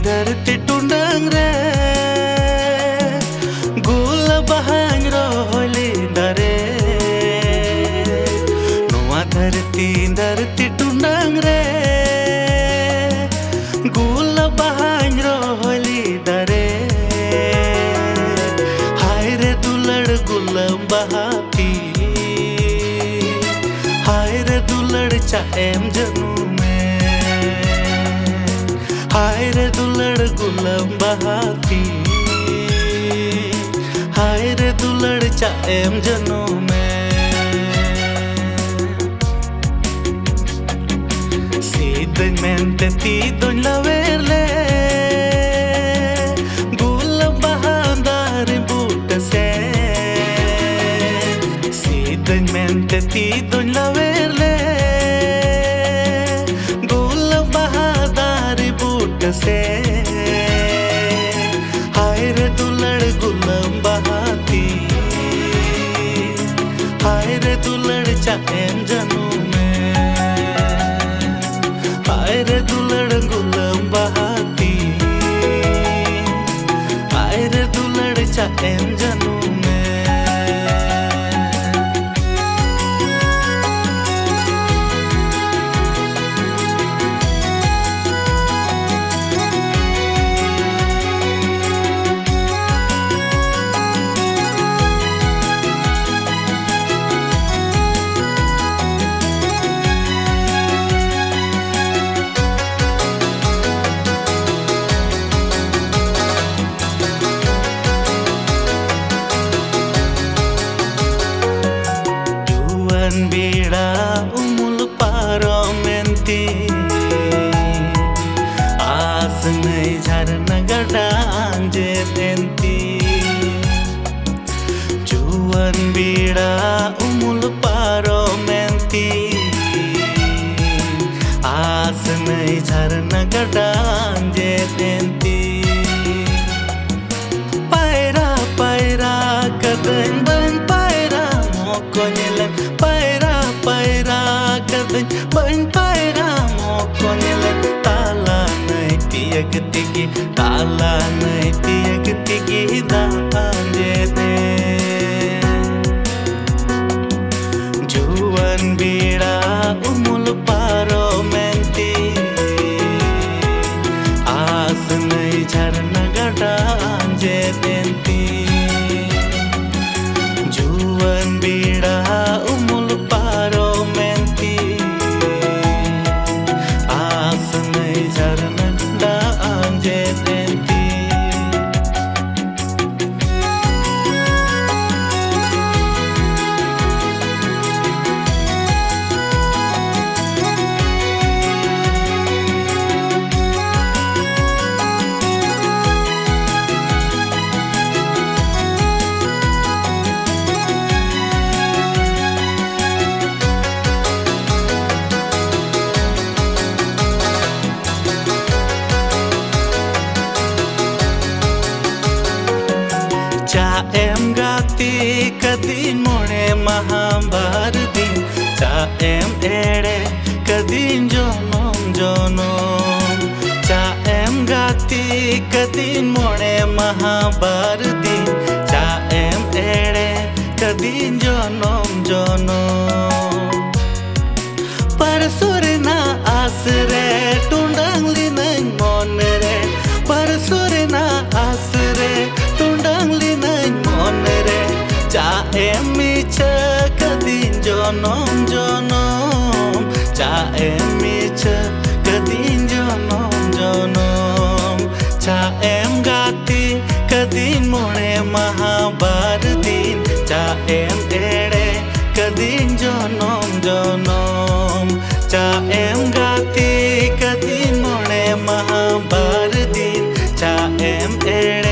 धरती टुंडंग रे गुल बहान रोहली दरे नुआ धरती टुंडंग रे गुल बहान रोहली दरे हाय रे दुलड़ गुलम बहाती हाय रे दुलड़ चाएम जनू हाय रे दुलड़ गुलम बहाती हाय रे दुलड़ चाएम जनू में सीधन मेंते तीदों लवेरले गुलम बहादार बूट से सीधन मेंते तीदों लवेरले से हाय रे दुलड़ गुलम बहाती हाय रे दुलड़ चाएम जनू में हाय रे दुलड़ गुलम बहाती हाय रे दुलड़ चाएम जनू में बीड़ा उमुल पारो मेंती आस नहीं झरना गड़ा आंजे तेंती जुवन बीड़ा उमुल पारो मेंती आस नहीं झरना गड़ा आंजे तेंती पायरा पायरा कदन बन पायरा मोको निलन बन पायरा मोको निलन ताला नहीं तियक तिगी ताला नहीं तियक तिगी दांजे दे जुवन बीड़ा उमुल पारो मेंती आस नहीं झरना गड़ा आंजे देंती जुवन बीड़ा उमुल पारो चाएम गाती कदी मोड़े महाभार दिन चाएम एड़े कदी जोनोम जोनोम चाएम गाती कदी मोड़े महाभार दिन चाएम एड़े कदी जोनोम जोनोम परसुर ना आसरे टुंडंगली नहीं मोन रे परसुर ना आसरे टुंडंगली नहीं मोन रे चाएम मिच कदी जोनोम जोनोम चाएम मिच कदी जोनोम जोनोम चाएम गाती कदी मोड़े महाभार दिन चाएम एड़े कदी जोनोम जोनोम चाएम गाती कदी मोड़े महाबार दिन चाएम एड़े